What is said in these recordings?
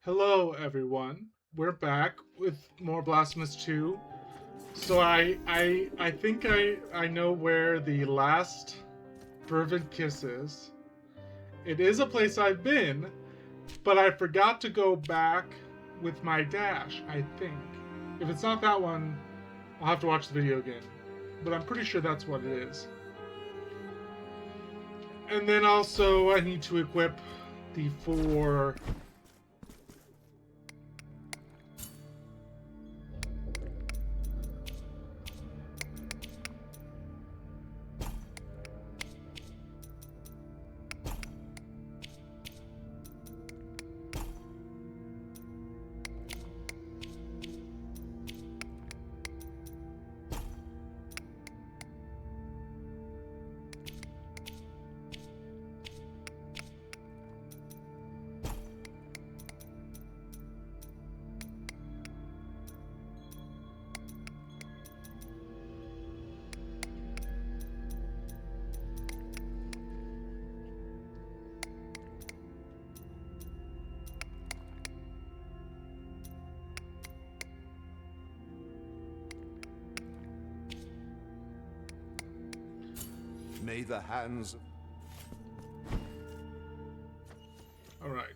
Hello, everyone. We're back with more Blasphemous 2. So I think I know where the last fervent kiss is. It is a place I've been, but I forgot to go back with my dash, I think. If it's not that one, I'll have to watch the video again. But I'm pretty sure that's what it is. And then also I need to equip the 4 May the hands... All right.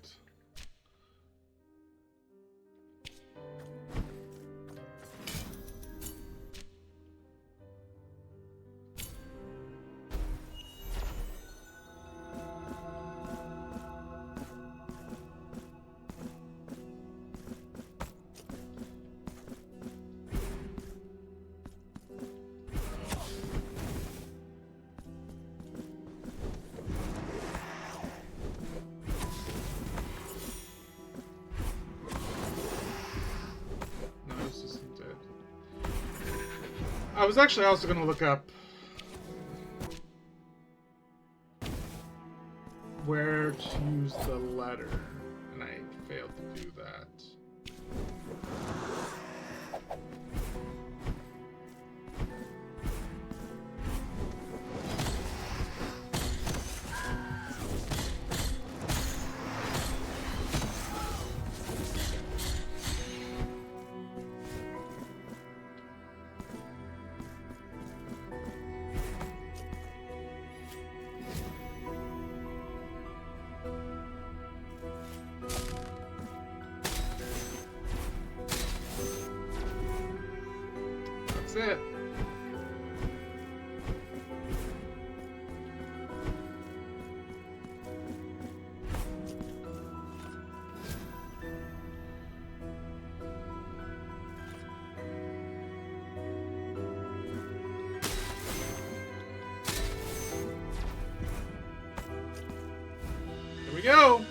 I was actually also going to look up where to use the letter, and I failed to do that. That's it. Here we go.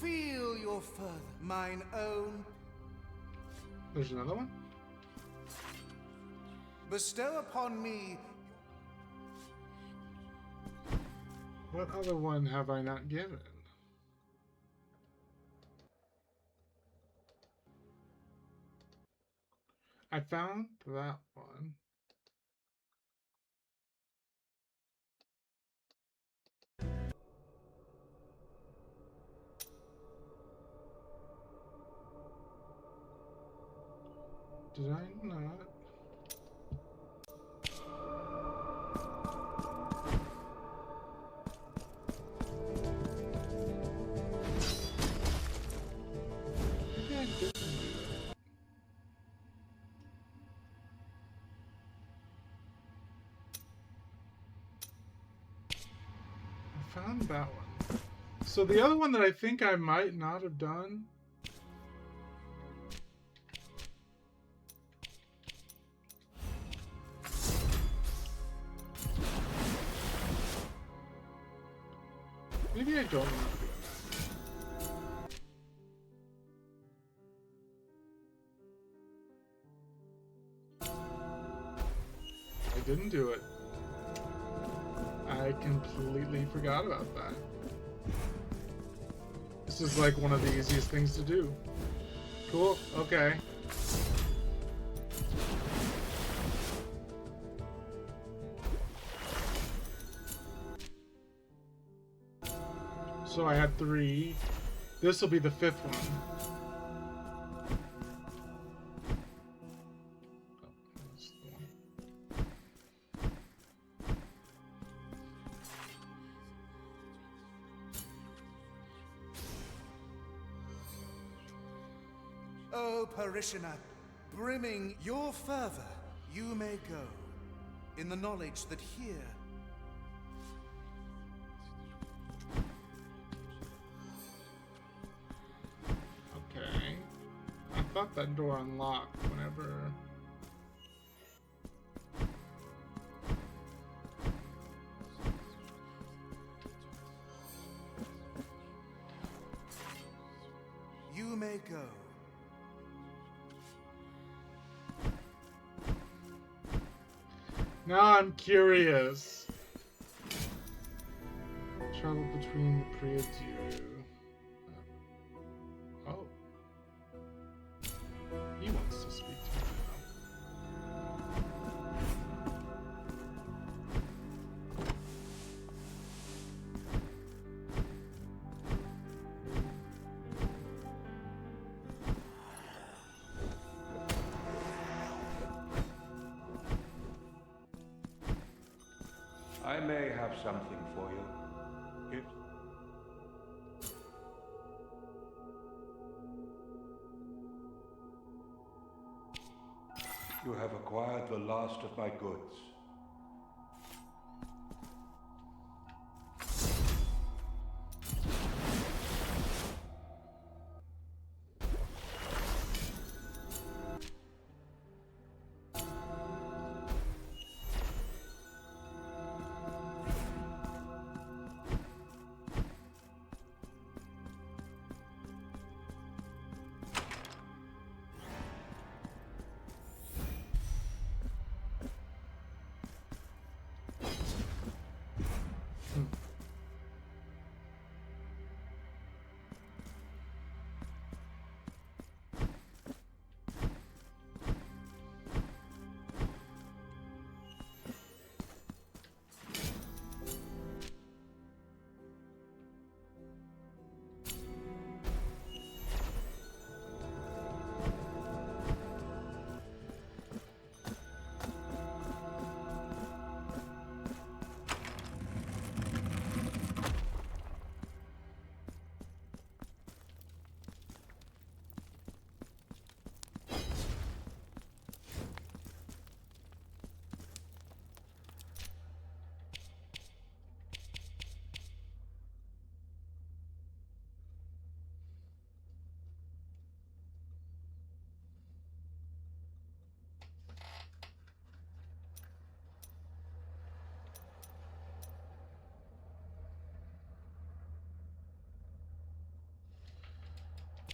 Feel your further, mine own. There's another one? Bestow upon me... What other one have I not given? I found that one. Did I not? Maybe I didn't do that. found that one. So the other one that I think I might not have done. Maybe I don't remember doing that. I didn't do it. I completely forgot about that. This is like one of the easiest things to do. Cool, okay. So I had 3. This will be the 5th one. O parishioner, brimming your fervor, you may go, in the knowledge that here Okay. I thought that door unlocked whenever... you may go. Now I'm curious. Travel between the Priadieu. Oh. He wants to speak to me I may have something for you. You have acquired the last of my goods.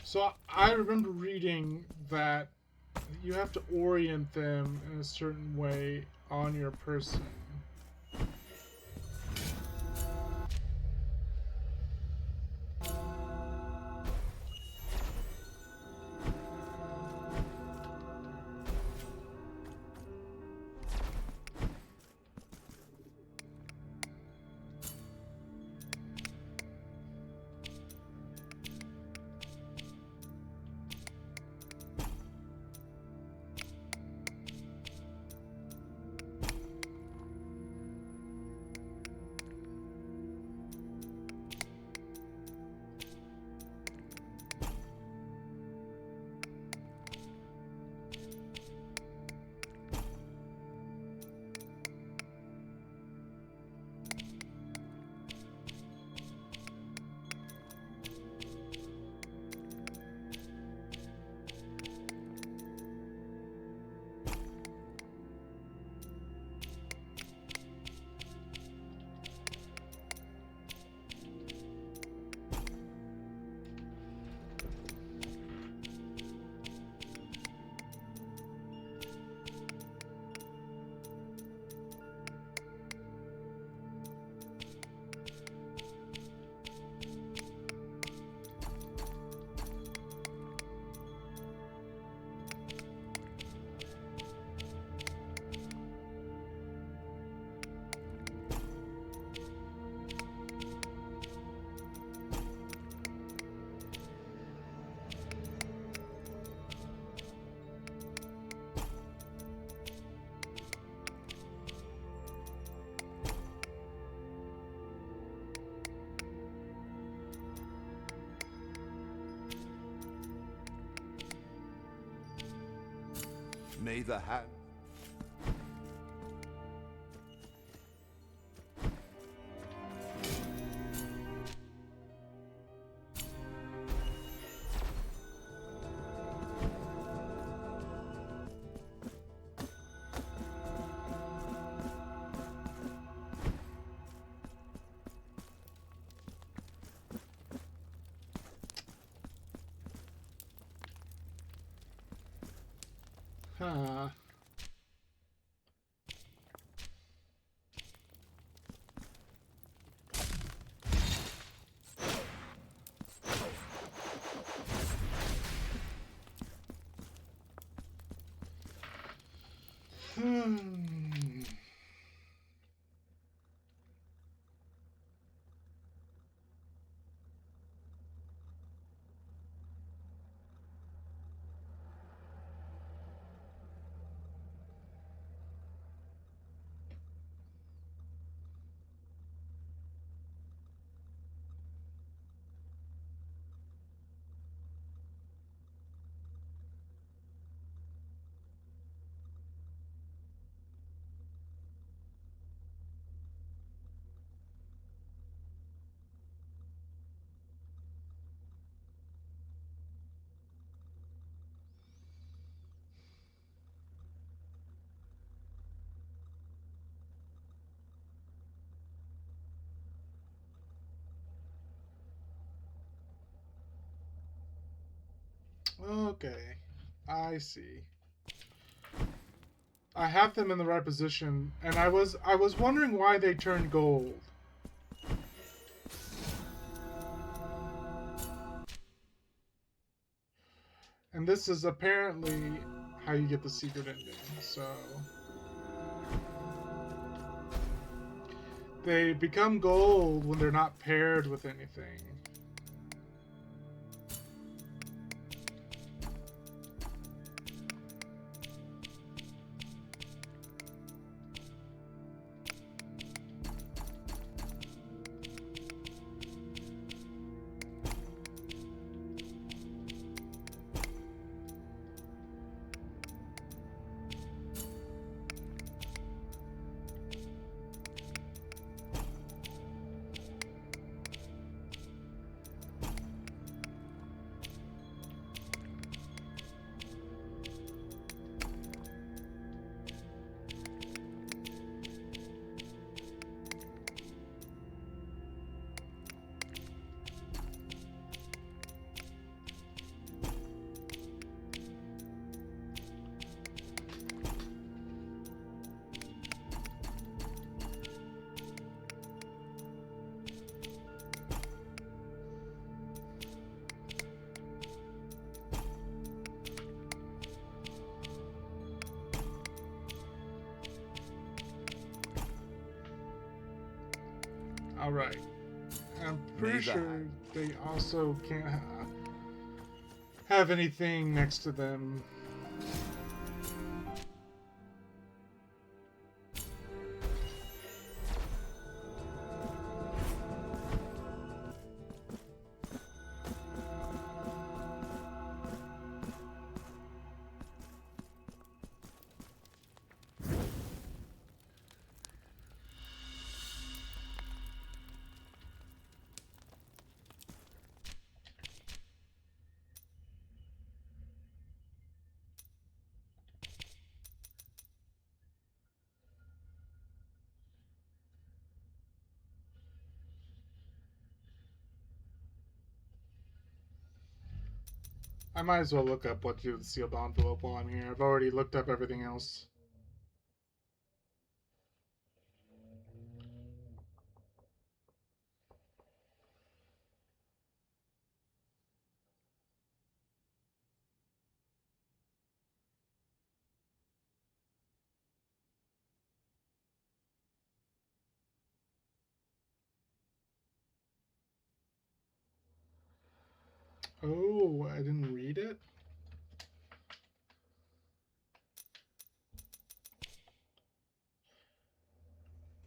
So I remember reading that you have to orient them in a certain way on your person. May the hand... Huh. Okay, I see. I have them in the right position, and I was wondering why they turned gold. And this is apparently how you get the secret ending. So they become gold when they're not paired with anything. Alright. I'm pretty sure they also can't have anything next to them. I might as well look up what to do with the sealed envelope while I'm here. I've already looked up everything else. Oh, I didn't read it?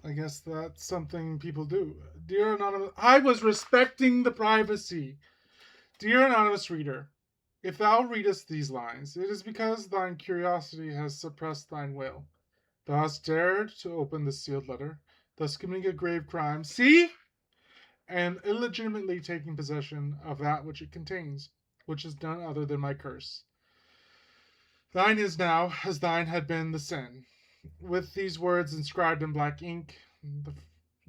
I guess that's something people do. Dear Anonymous, I was respecting the privacy. Dear Anonymous Reader, If thou readest these lines, it is because thine curiosity has suppressed thine will. Thou hast dared to open the sealed letter, thus committing a grave crime. See? And illegitimately taking possession of that which it contains, which is none other than my curse. Thine is now, as thine had been the sin. With these words inscribed in black ink, the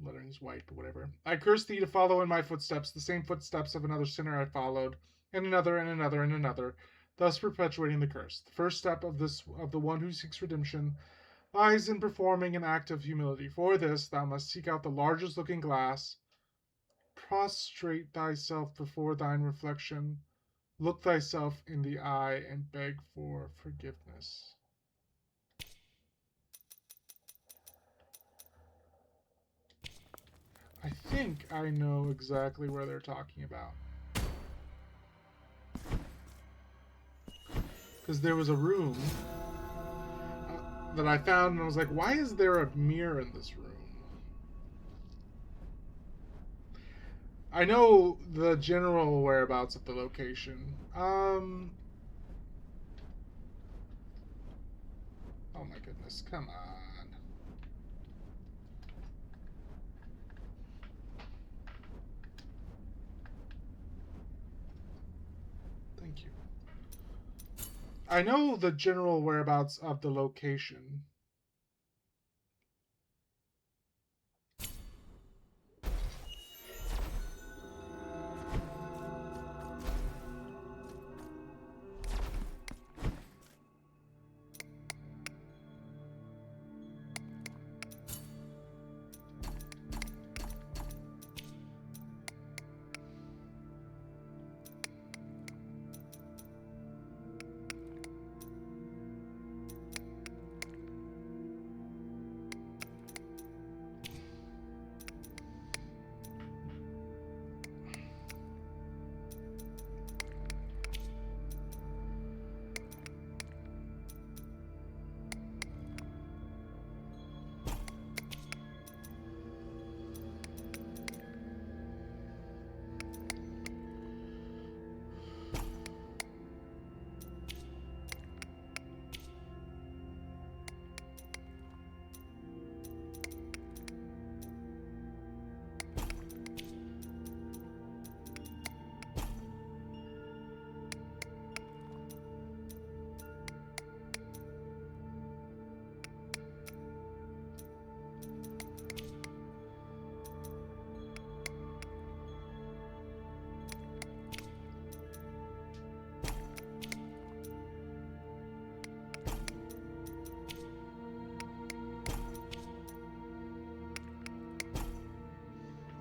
lettering is white, but whatever. I curse thee to follow in my footsteps, the same footsteps of another sinner I followed, and another, and another, and another, thus perpetuating the curse. The first step of the one who seeks redemption lies in performing an act of humility. For this thou must seek out the largest looking glass, prostrate thyself before thine reflection, look thyself in the eye, and beg for forgiveness. I think I know exactly where they're talking about. Because there was a room that I found, and I was like, why is there a mirror in this room? I know the general whereabouts of the location. Oh my goodness, come on. Thank you. I know the general whereabouts of the location.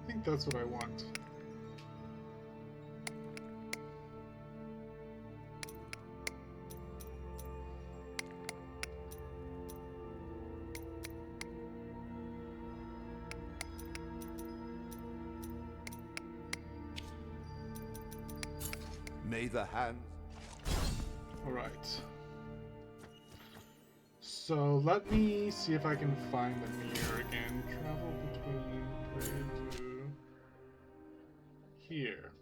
I think that's what I want. May the hand... All right. So let me see if I can find the mirror again. Travel between where to here.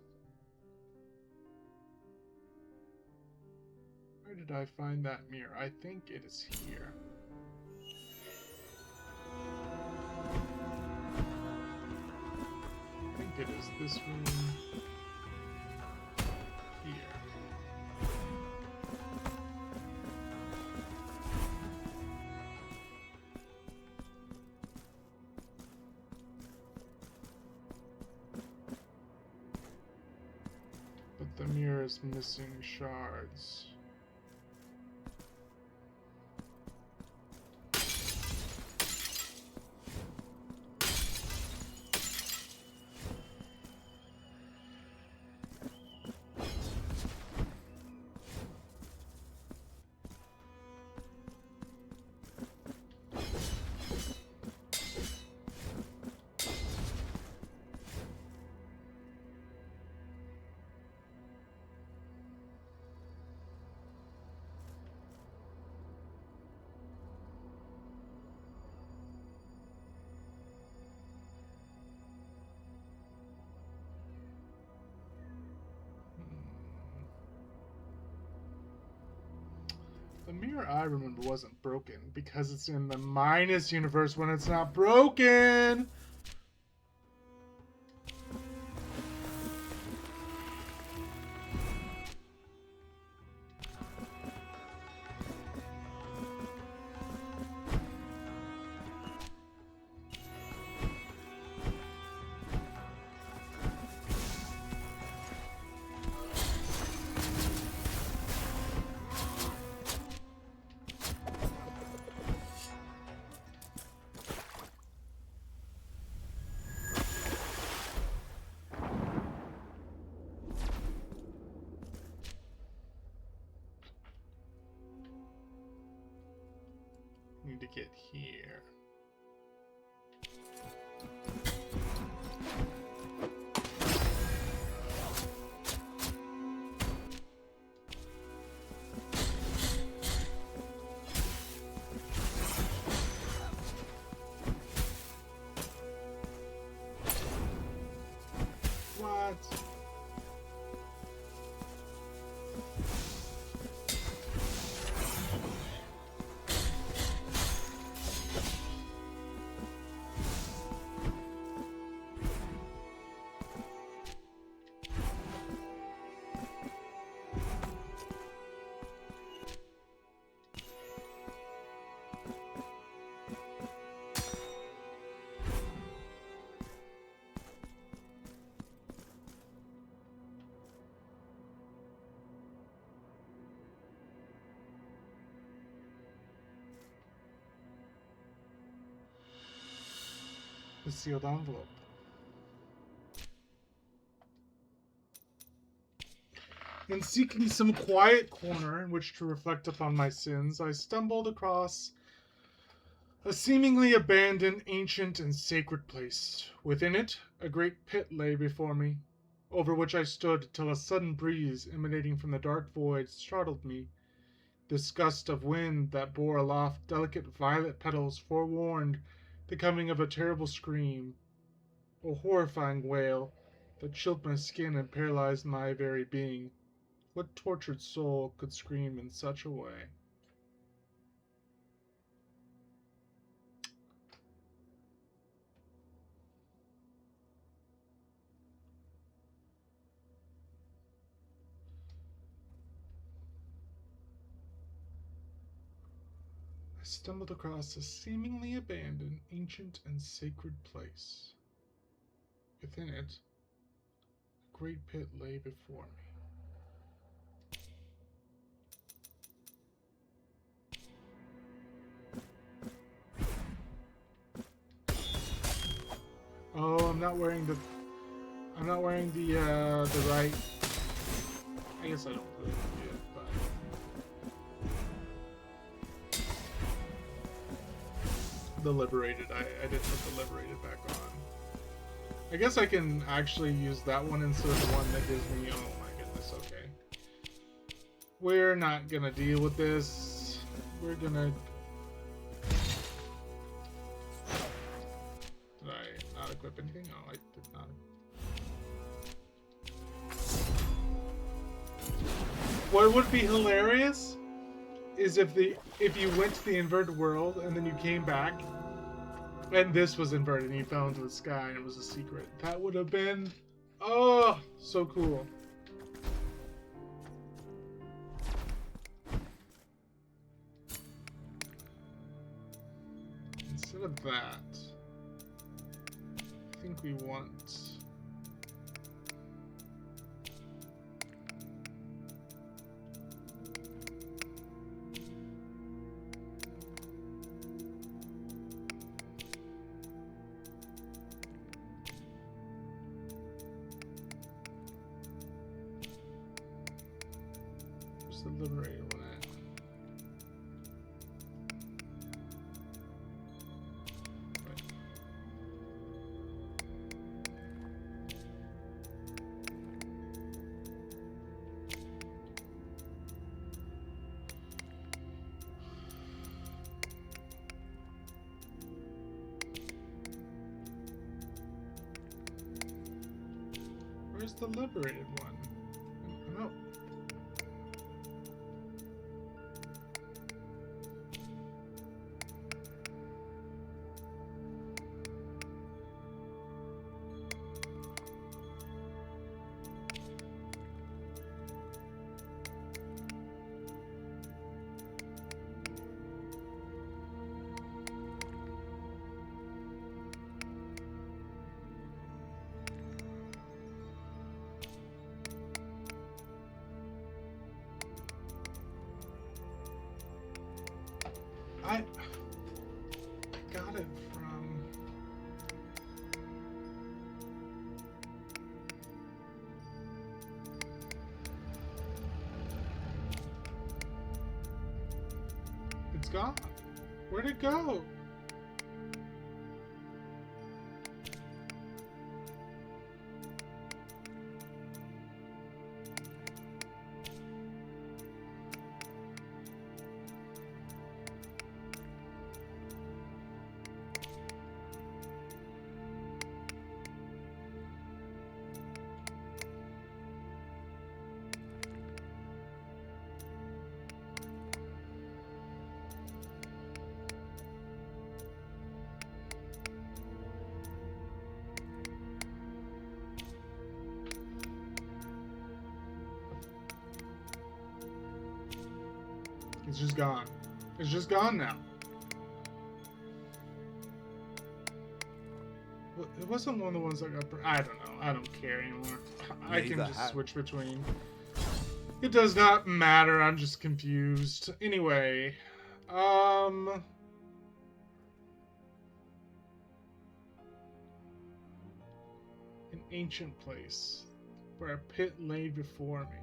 Where did I find that mirror? I think it is here. I think it is this room here. But the mirror is missing shards. The mirror I remember wasn't broken because it's in the minus universe when it's not broken. Need to get here. What? The sealed envelope. In seeking some quiet corner in which to reflect upon my sins, I stumbled across a seemingly abandoned, ancient, and sacred place. Within it, a great pit lay before me, over which I stood till a sudden breeze emanating from the dark void startled me. This gust of wind that bore aloft delicate violet petals forewarned the coming of a terrible scream, a horrifying wail that chilled my skin and paralyzed my very being. What tortured soul could scream in such a way? I stumbled across a seemingly abandoned, ancient, and sacred place. Within it, a great pit lay before me. Oh, I'm not wearing the right. I guess I don't really do it, but the liberated. I did put the liberated back on. I guess I can actually use that one instead of the one that gives me. Oh my goodness. Okay. We're not gonna deal with this. We're gonna. Did I not equip anything? Oh, I did not. What would be hilarious is if you went to the inverted world and then you came back and this was inverted and you fell into the sky and it was a secret. That would have been so cool. Instead of that, I think we want the liberator one at. Right. Where's the liberated one? Oh. gone. Where'd it go? It's just gone. It's just gone now. Well, it wasn't one of the ones that got... I don't know. I don't care anymore. I can just switch between. It does not matter. I'm just confused. Anyway. An ancient place where a pit lay before me.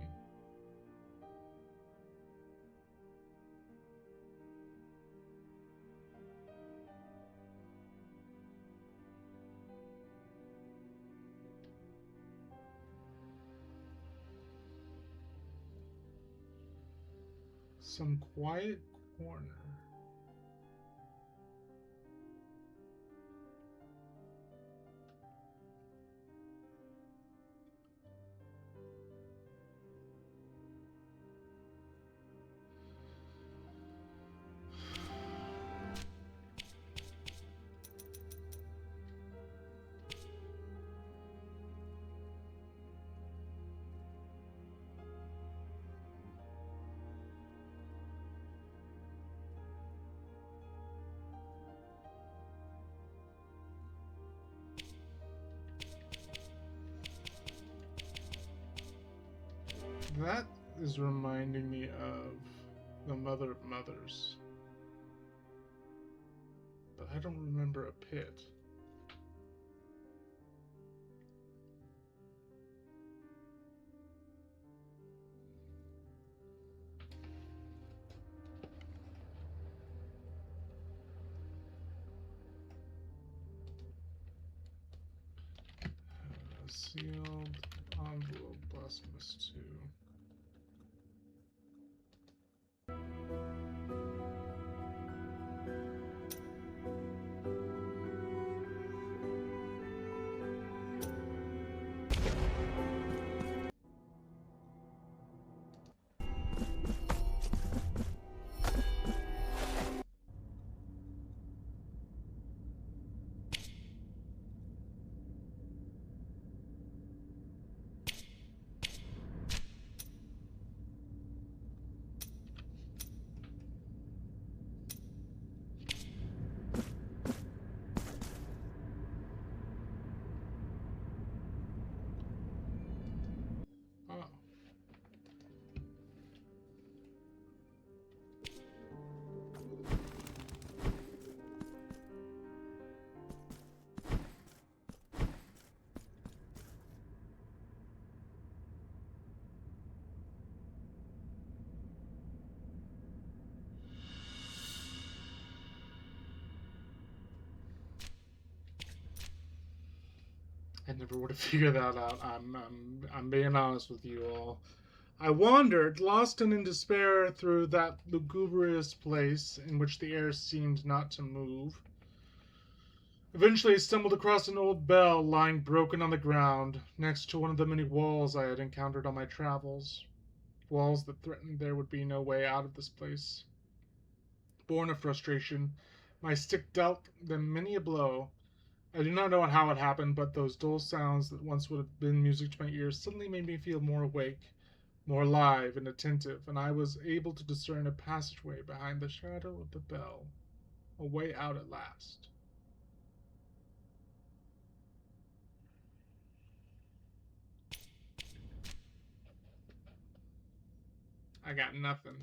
Some quiet corner. That is reminding me of the Mother of Mothers. But I don't remember a pit. Sealed envelope, Blasphemous 2. I never would have figured that out. I'm being honest with you all. I wandered, lost and in despair, through that lugubrious place in which the air seemed not to move. Eventually, I stumbled across an old bell lying broken on the ground, next to one of the many walls I had encountered on my travels. Walls that threatened there would be no way out of this place. Born of frustration, my stick dealt them many a blow. I do not know how it happened, but those dull sounds that once would have been music to my ears suddenly made me feel more awake, more alive and attentive, and I was able to discern a passageway behind the shadow of the bell, a way out at last. I got nothing.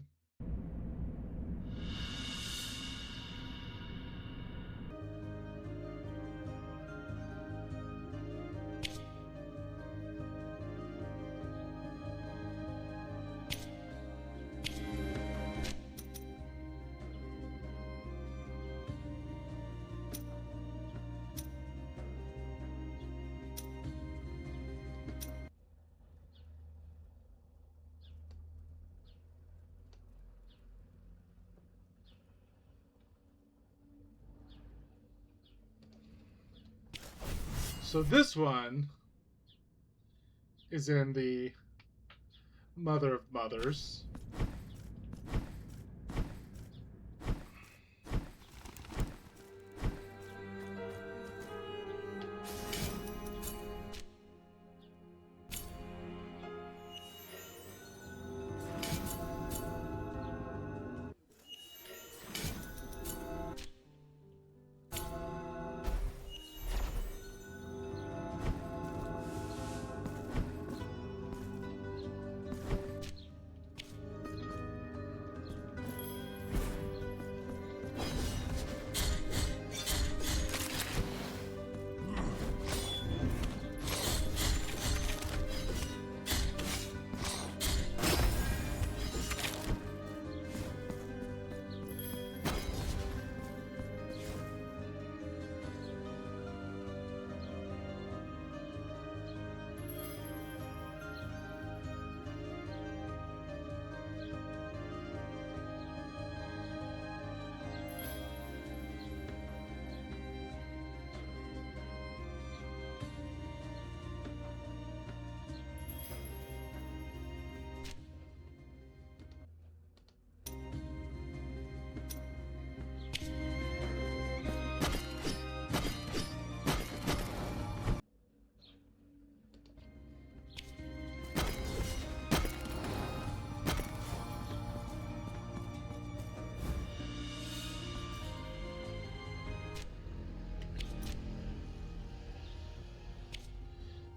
So this one is in the Mother of Mothers.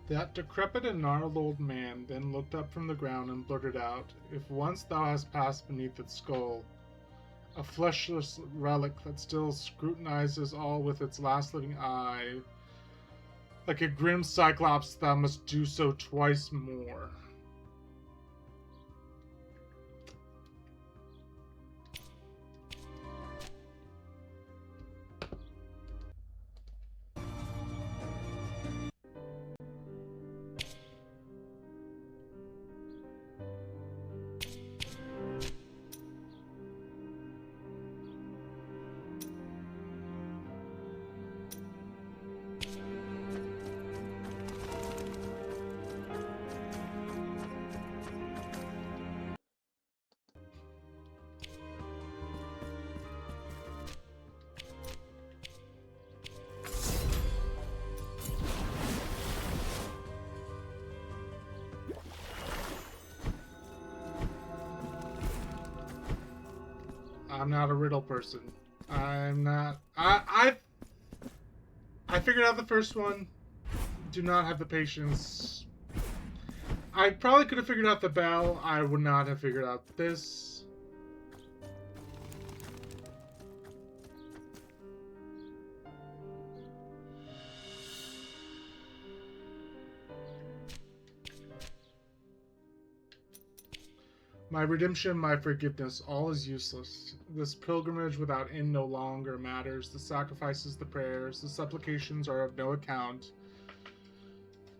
That decrepit and gnarled old man then looked up from the ground and blurted out, "If once thou hast passed beneath its skull, a fleshless relic that still scrutinizes all with its last living eye, like a grim cyclops, thou must do so twice more." I'm not a riddle person. I'm not. I figured out the first one. Do not have the patience. I probably could have figured out the bell. I would not have figured out this. My redemption, my forgiveness, all is useless. This pilgrimage without end no longer matters. The sacrifices, the prayers, the supplications are of no account.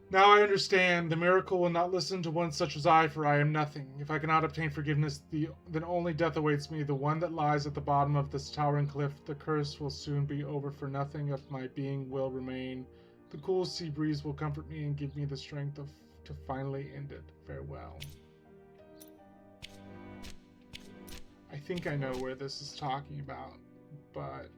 Now I understand. The miracle will not listen to one such as I, for I am nothing. If I cannot obtain forgiveness, then only death awaits me, the one that lies at the bottom of this towering cliff. The curse will soon be over, for nothing of my being will remain. The cool sea breeze will comfort me and give me the strength to finally end it. Farewell. I think I know where this is talking about, but...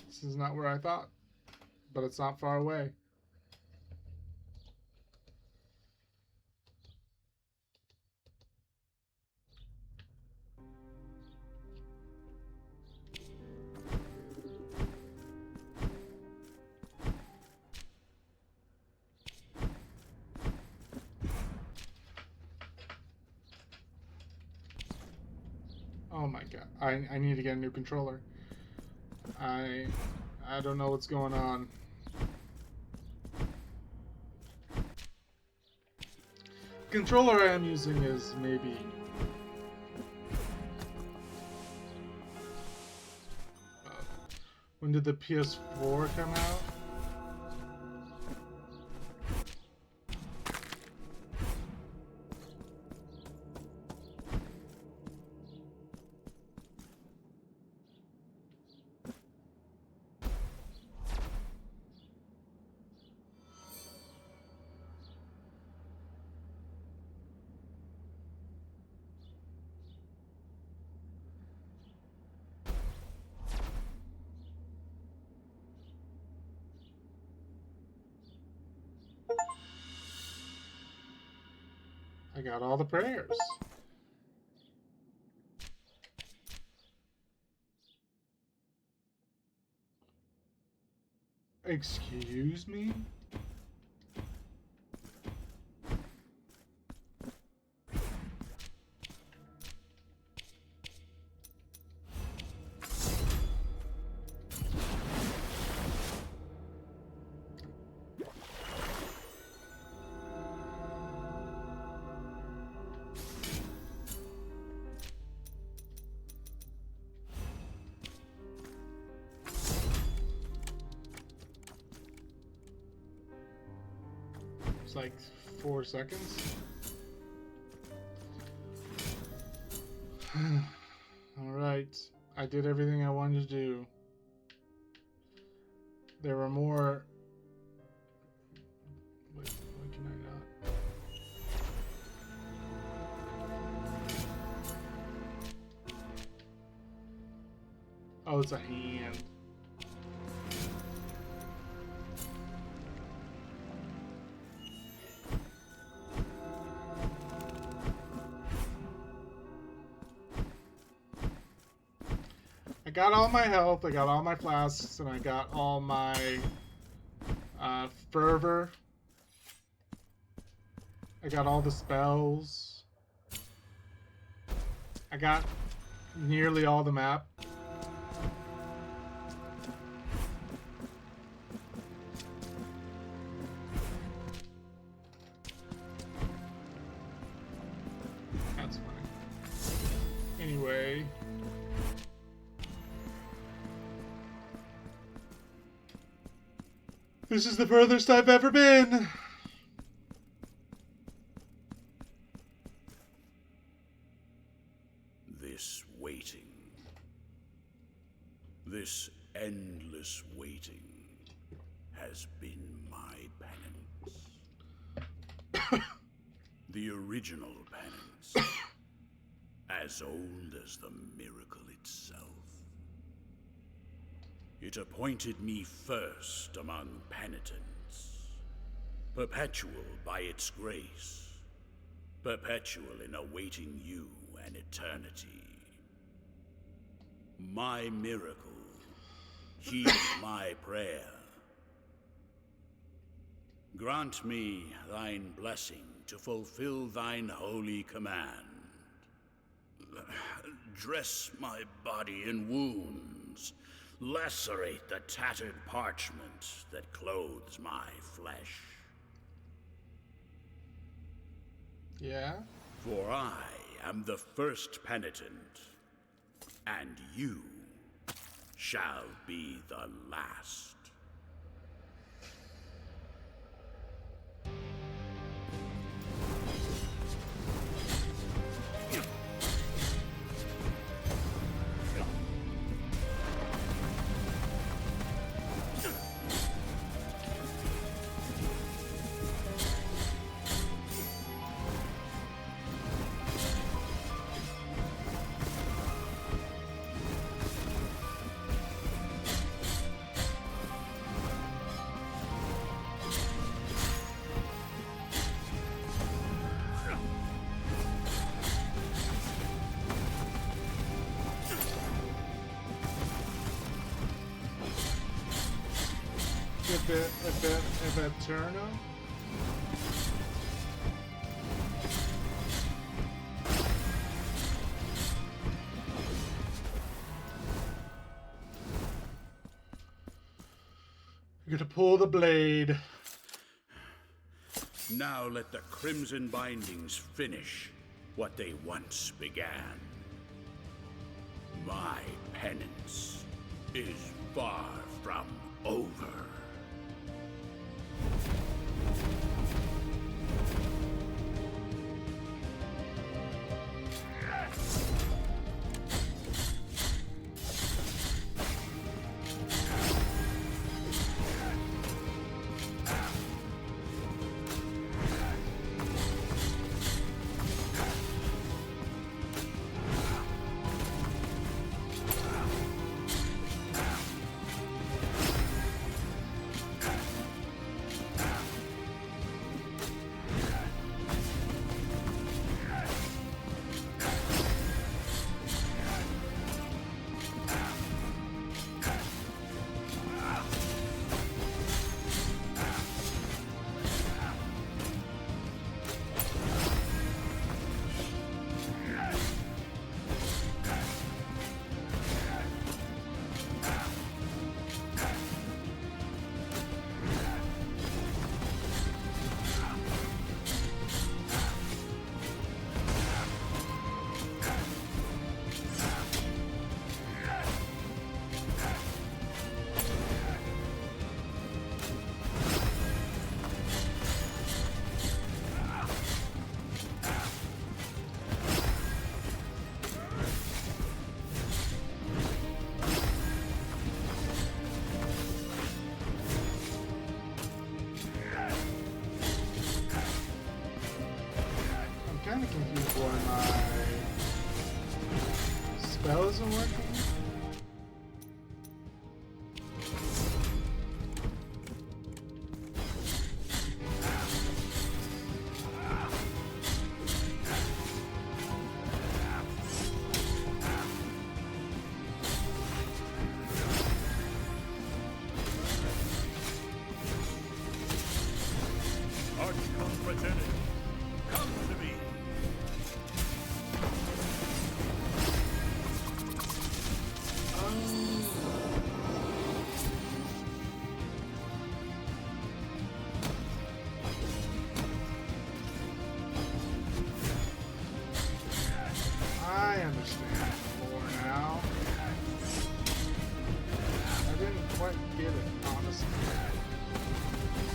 this is not where I thought, but it's not far away. Oh my god, I need to get a new controller. I don't know what's going on. The controller I am using is maybe... When did the PS4 come out? I got all the prayers. Excuse me? It's like 4 seconds. Alright. I did everything I wanted to do. There were more. Wait, why can I not? Oh, it's a hand. I got all my health, I got all my flasks, and I got all my fervor. I got all the spells. I got nearly all the map. That's funny. Anyway. This is the furthest I've ever been. This waiting. This endless waiting has been my penance. The original penance. As old as the miracle itself. It appointed me first among penitents, perpetual by its grace, perpetual in awaiting you an eternity. My miracle, heed my prayer. Grant me thine blessing to fulfill thine holy command. Dress my body in wounds, lacerate the tattered parchment that clothes my flesh. Yeah? For I am the first penitent, and you shall be the last. Eterno? You're gonna pull the blade. Now let the crimson bindings finish what they once began. My penance is far from over. Kind of confused why my spell isn't working. Arch-Confraternity, come to me. I understand more now. I didn't quite get it, honestly.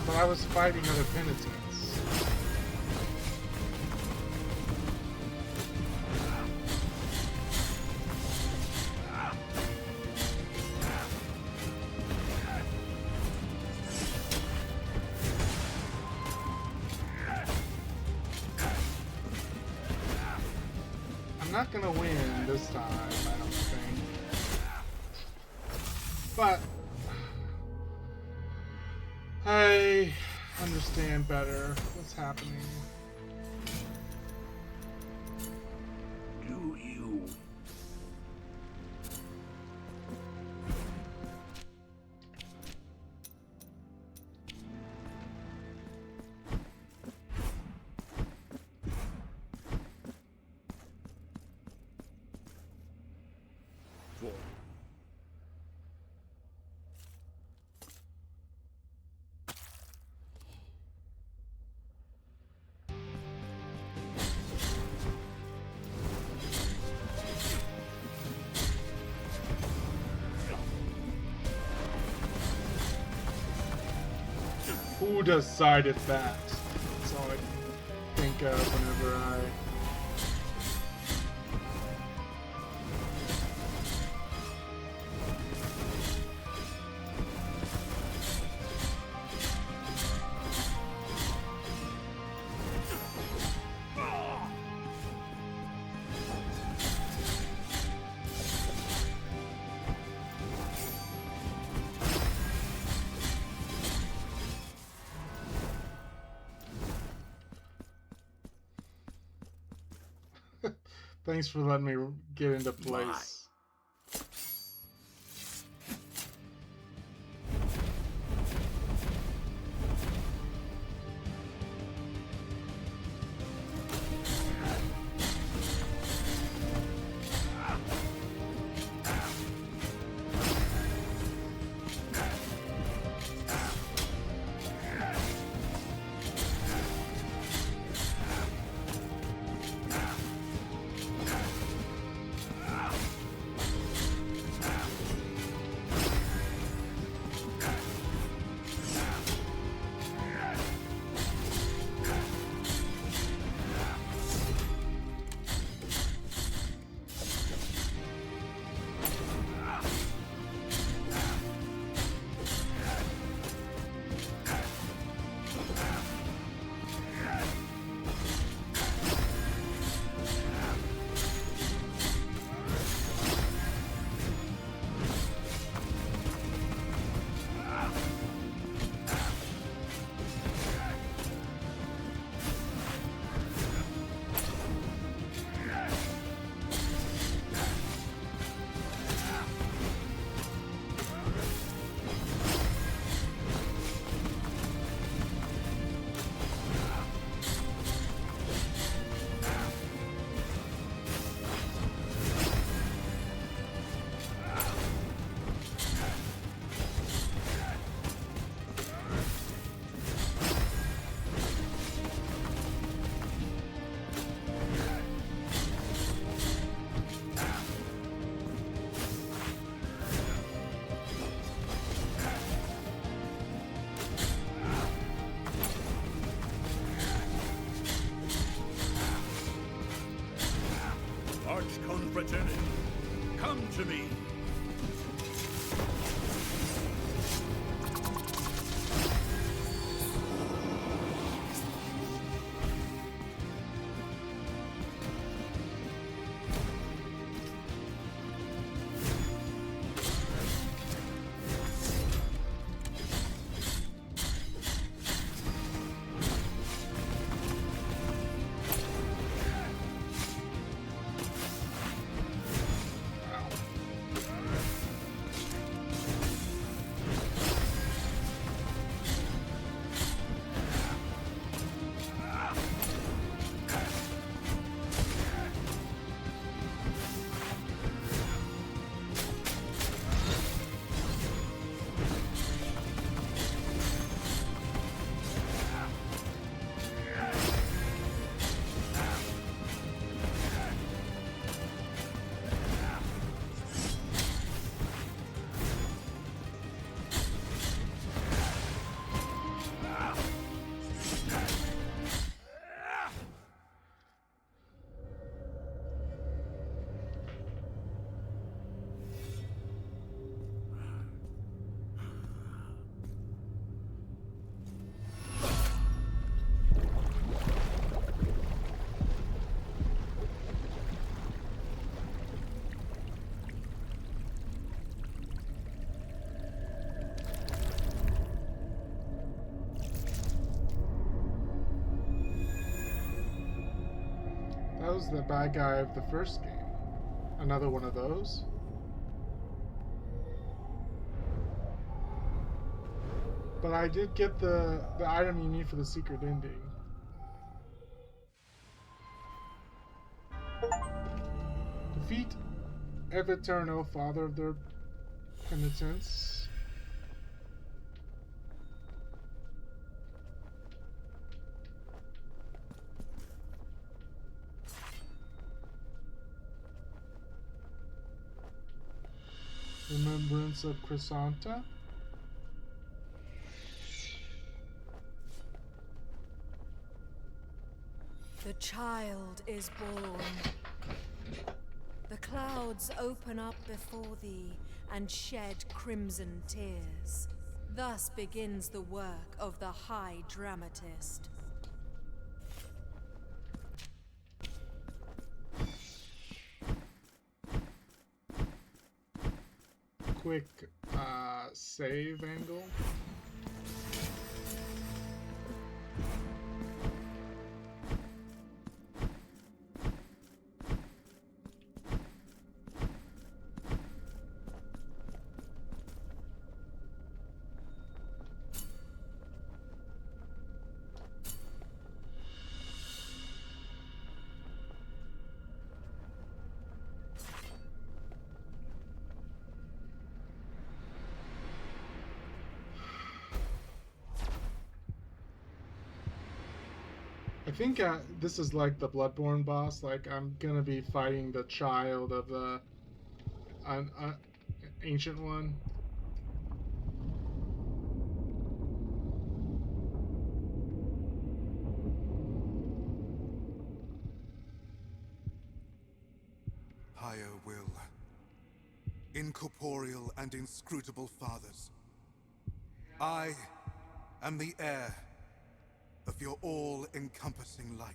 But I was fighting other penitents. I'm not gonna win this time, I don't think. But I understand better what's happening. Do you? For Who decided that? That's all I can think of whenever I... Thanks for letting me get into place. eternity. Come to me. That was the bad guy of the first game. Another one of those. But I did get the item you need for the secret ending. Defeat Eterno, father of their penitents. Remembrance of Chrysanta. The child is born. The clouds open up before thee and shed crimson tears. Thus begins the work of the High Dramatist. Quick save angle. I think this is like the Bloodborne boss. Like, I'm gonna be fighting the child of the ancient one. Higher will, incorporeal and inscrutable fathers, I am the heir of your all-encompassing light.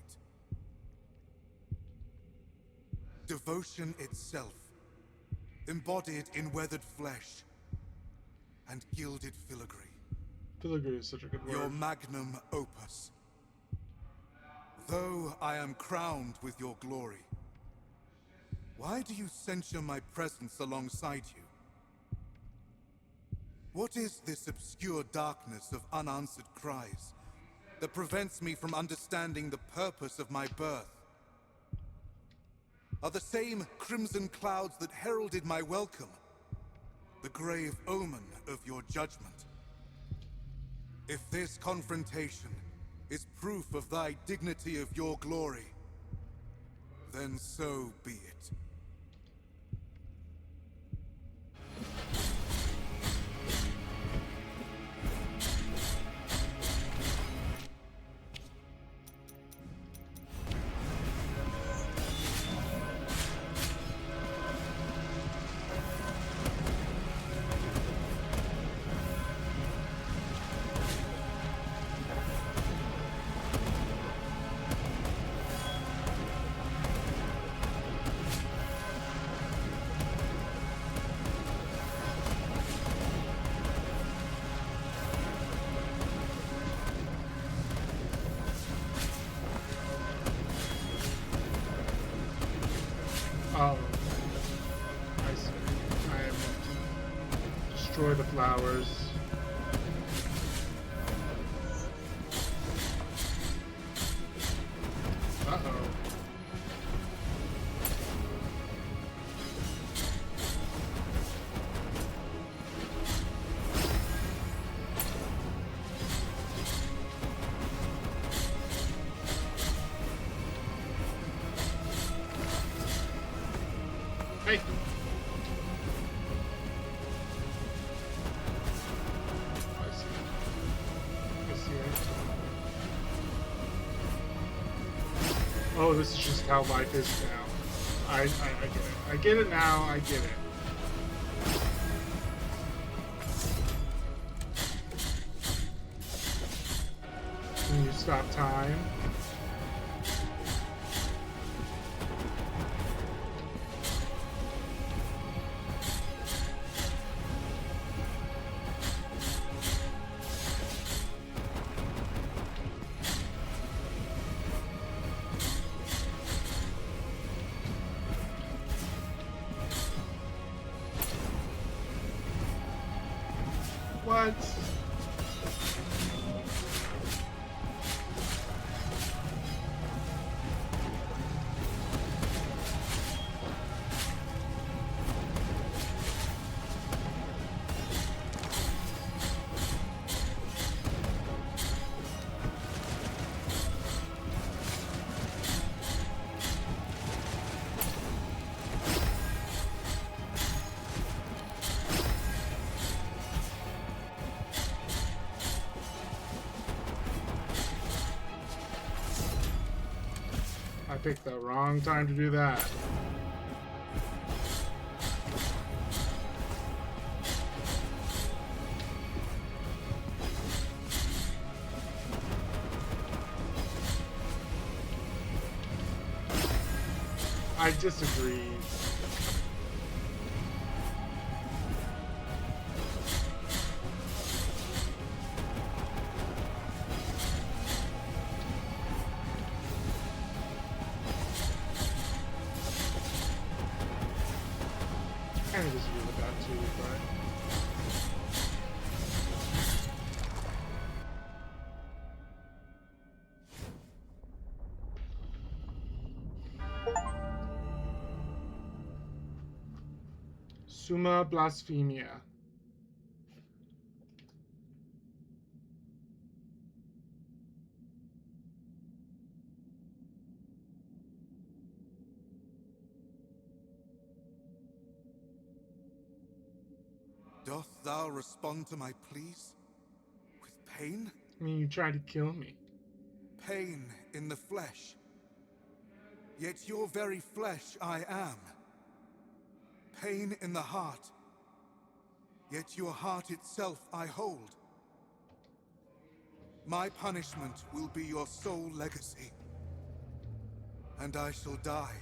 Devotion itself, embodied in weathered flesh and gilded filigree. Filigree is such a good word. Your magnum opus. Though I am crowned with your glory, why do you censure my presence alongside you? What is this obscure darkness of unanswered cries that prevents me from understanding the purpose of my birth? Are the same crimson clouds that heralded my welcome the grave omen of your judgment? If this confrontation is proof of thy dignity of your glory, then so be it. destroy the flowers. Uh-oh. Hey. Oh, this is just how life is now. I get it. I get it now. I get it. Can you stop time? What? I picked the wrong time to do that. I disagree. I kind of disagree with that too, but Summa Blasphemia. Doth thou respond to my pleas? With pain? I mean, you tried to kill me. Pain in the flesh. Yet your very flesh I am. Pain in the heart. Yet your heart itself I hold. My punishment will be your sole legacy. And I shall die.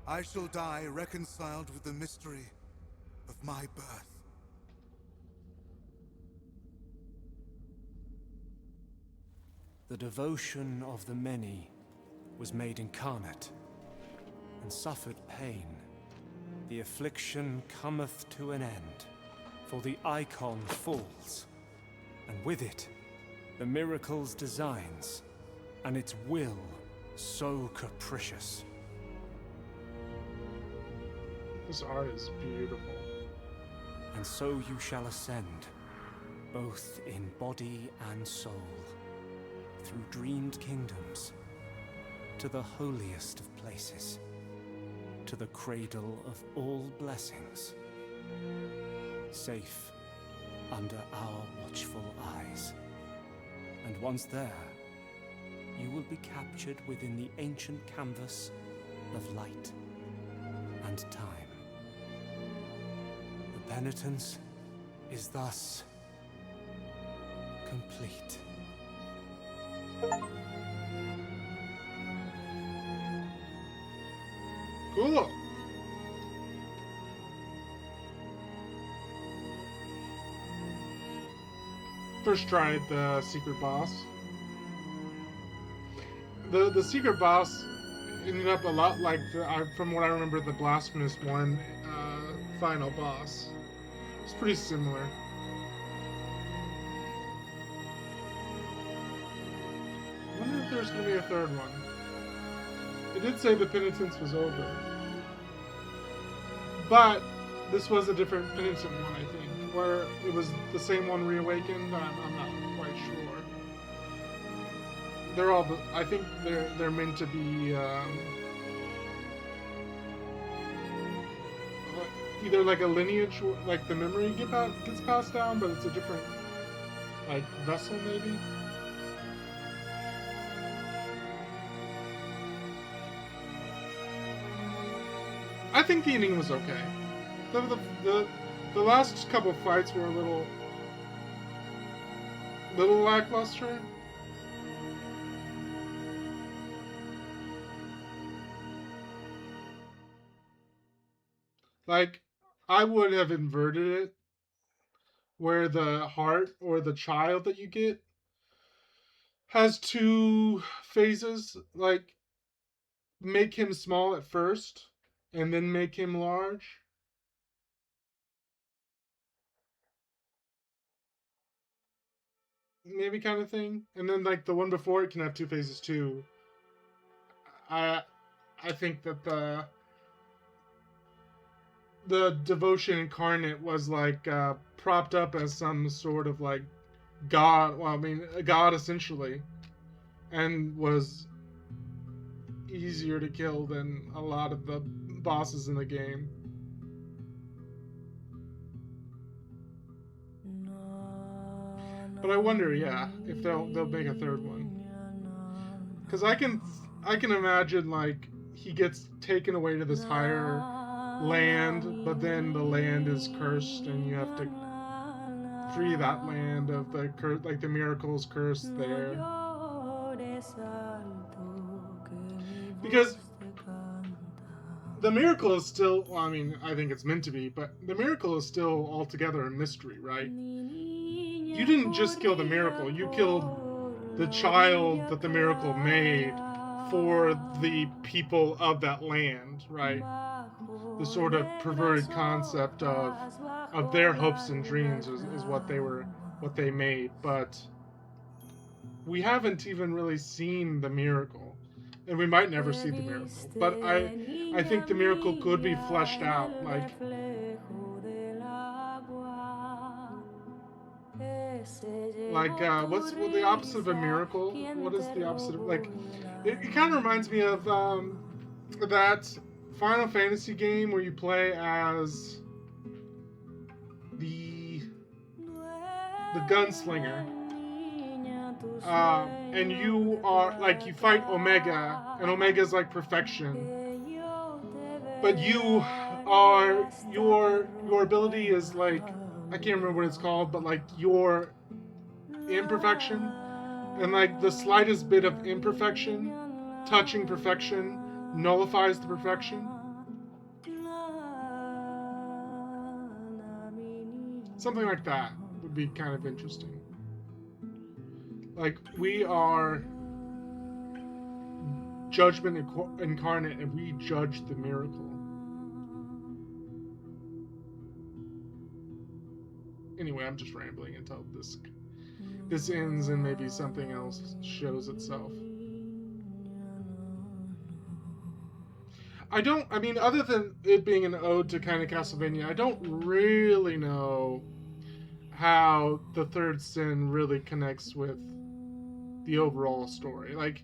I shall die reconciled with the mystery of my birth. The devotion of the many was made incarnate, and suffered pain. The affliction cometh to an end, for the icon falls, and with it, the miracle's designs, and its will so capricious. This art is beautiful. And so you shall ascend, both in body and soul, through dreamed kingdoms, to the holiest of places, to the cradle of all blessings, safe under our watchful eyes. And once there, you will be captured within the ancient canvas of light and time. The penitence is thus complete. Cool. First tried the secret boss. The secret boss ended up a lot like from what I remember the Blasphemous one final boss, It's pretty similar. I wonder if there's going to be a third one. It did say the penitence was over. But this was a different penitent one, I think. Where it was the same one reawakened. I'm not quite sure. They're all. I think they're meant to be either like a lineage, like the memory gets passed down, but it's a different like vessel maybe. I think the ending was okay. The last couple of fights were a little lackluster. Like, I would have inverted it where the heart or the child that you get has two phases. Like, make him small at first and then make him large. Maybe kind of thing. And then like the one before it can have two phases too. I think that the devotion incarnate was like propped up as some sort of like god. Well, I mean, a god essentially, and was easier to kill than a lot of the bosses in the game. But I wonder, yeah, if they'll make a third one. Because I can imagine like he gets taken away to this higher land, but then the land is cursed, and you have to free that land of the like the miracles cursed there. Because the miracle is still, well, I mean, I think it's meant to be, but the miracle is still altogether a mystery, right? You didn't just kill the miracle, you killed the child that the miracle made for the people of that land, right? The sort of perverted concept of their hopes and dreams is what they made, but we haven't even really seen the miracle, and we might never see the miracle. But I think the miracle could be fleshed out, like what's the opposite of a miracle? What is the opposite of, like, it kind of reminds me of that Final Fantasy game where you play as the gunslinger, and you are like, you fight Omega, and Omega is like perfection, but you are your ability is like, I can't remember what it's called, but like your imperfection, and like the slightest bit of imperfection touching perfection nullifies the perfection. Something like that would be kind of interesting. Like, we are judgment incarnate, and we judge the miracle. Anyway, I'm just rambling until this ends and maybe something else shows itself. I mean, other than it being an ode to kind of Castlevania, I don't really know how the third sin really connects with the overall story. Like,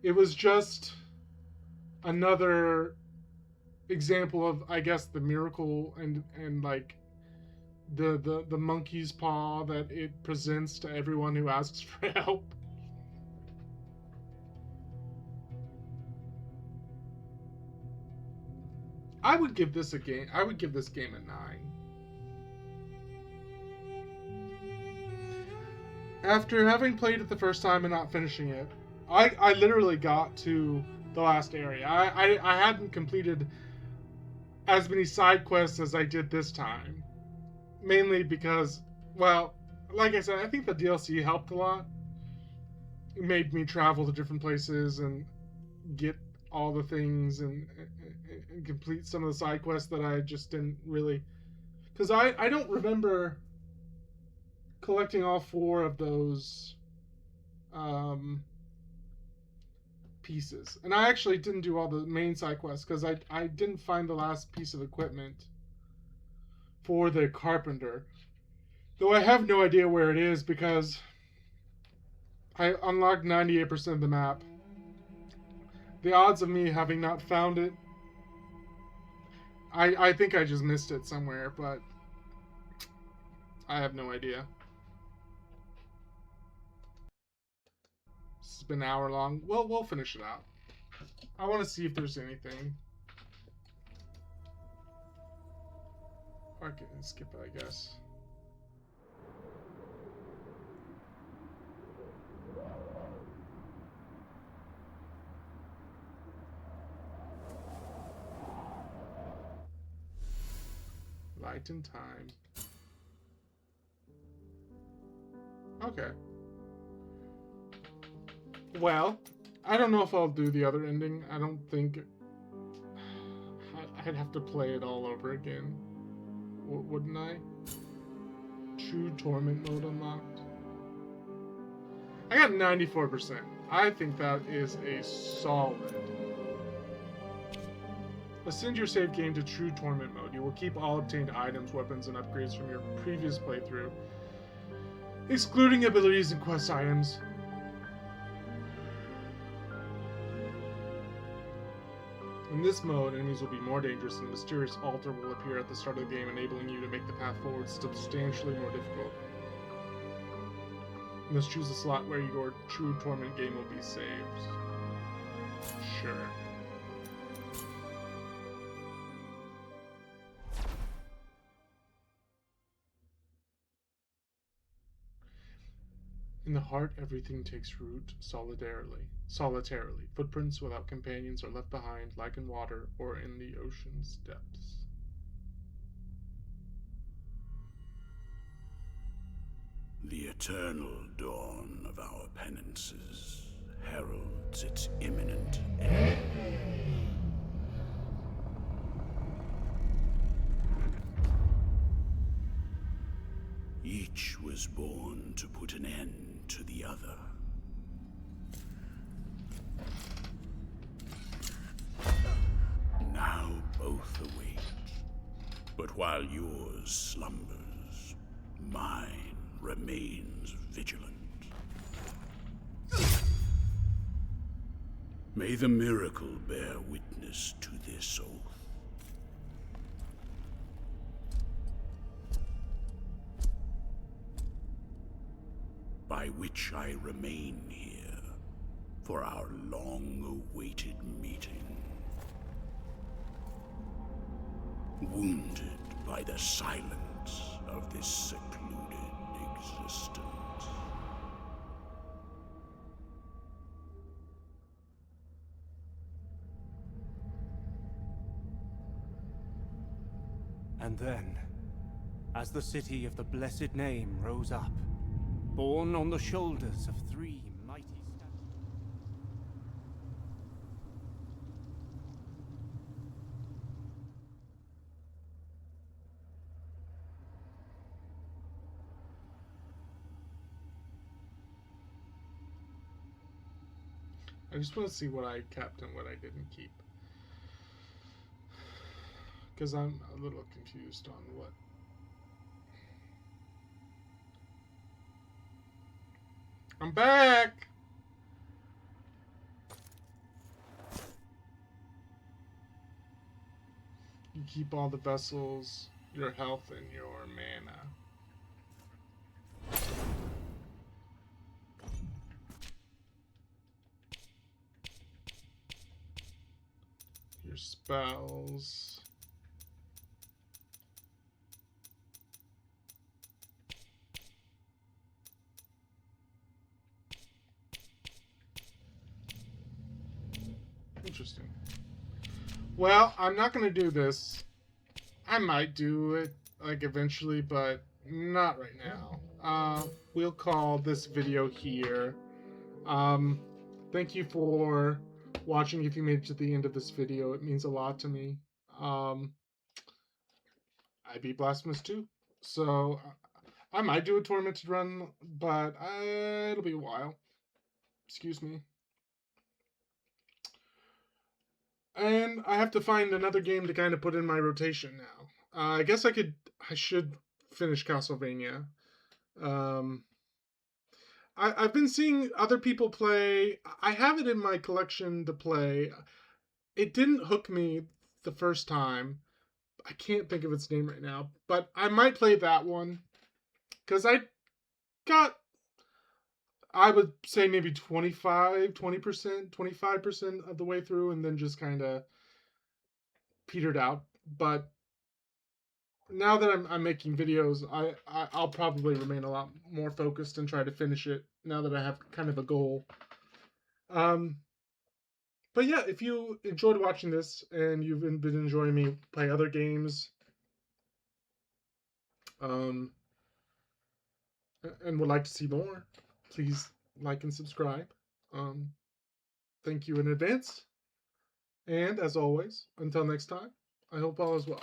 it was just another example of, I guess, the miracle and like the monkey's paw that it presents to everyone who asks for help. I would give this game a 9. After having played it the first time and not finishing it, I literally got to the last area. I hadn't completed as many side quests as I did this time. Mainly because, well, like I said, I think the DLC helped a lot. It made me travel to different places and get all the things and complete some of the side quests that I just didn't really Because I don't remember collecting all 4 of those pieces. And I actually didn't do all the main side quests because I didn't find the last piece of equipment for the carpenter. Though I have no idea where it is because I unlocked 98% of the map. The odds of me having not found it, I think I just missed it somewhere, but I have no idea. This has been an hour long. Well, we'll finish it out. I want to see if there's anything. I can skip it, I guess. Light and time. Okay. Well, I don't know if I'll do the other ending. I don't think... I'd have to play it all over again. Wouldn't I? True Torment mode unlocked. I got 94%. I think that is a solid. Ascend your save game to True Torment mode. You will keep all obtained items, weapons, and upgrades from your previous playthrough, excluding abilities and quest items. In this mode, enemies will be more dangerous and a mysterious altar will appear at the start of the game, enabling you to make the path forward substantially more difficult. You must choose a slot where your True Torment game will be saved. Sure. In the heart, everything takes root solitarily. Footprints without companions are left behind, like in water or in the ocean's depths. The eternal dawn of our penances heralds its imminent end. Each was born to put an end to the other. Now both awake, but while yours slumbers, mine remains vigilant. May the miracle bear witness to this oath. By which I remain here for our long-awaited meeting. Wounded by the silence of this secluded existence. And then, as the city of the blessed name rose up, borne on the shoulders of 3 mighty statues. I just want to see what I kept and what I didn't keep. Because I'm a little confused on what... I'm back! You keep all the vessels, your health, and your mana. Your spells. Interesting. Well, I'm not going to do this. I might do it, like, eventually, but not right now. We'll call this video here. Thank you for watching if you made it to the end of this video. It means a lot to me. I beat Blasphemous 2. So I might do a tormented run, but it'll be a while. Excuse me. And I have to find another game to kind of put in my rotation now. I guess I should finish Castlevania. I've been seeing other people play. I have it in my collection to play. It didn't hook me the first time. I can't think of its name right now, but I might play that one because I got, I would say maybe 20%, 25% of the way through, and then just kind of petered out. But now that I'm making videos, I'll probably remain a lot more focused and try to finish it now that I have kind of a goal. But yeah, if you enjoyed watching this and you've been enjoying me play other games, and would like to see more, please like and subscribe. Thank you in advance. And as always, until next time, I hope all is well.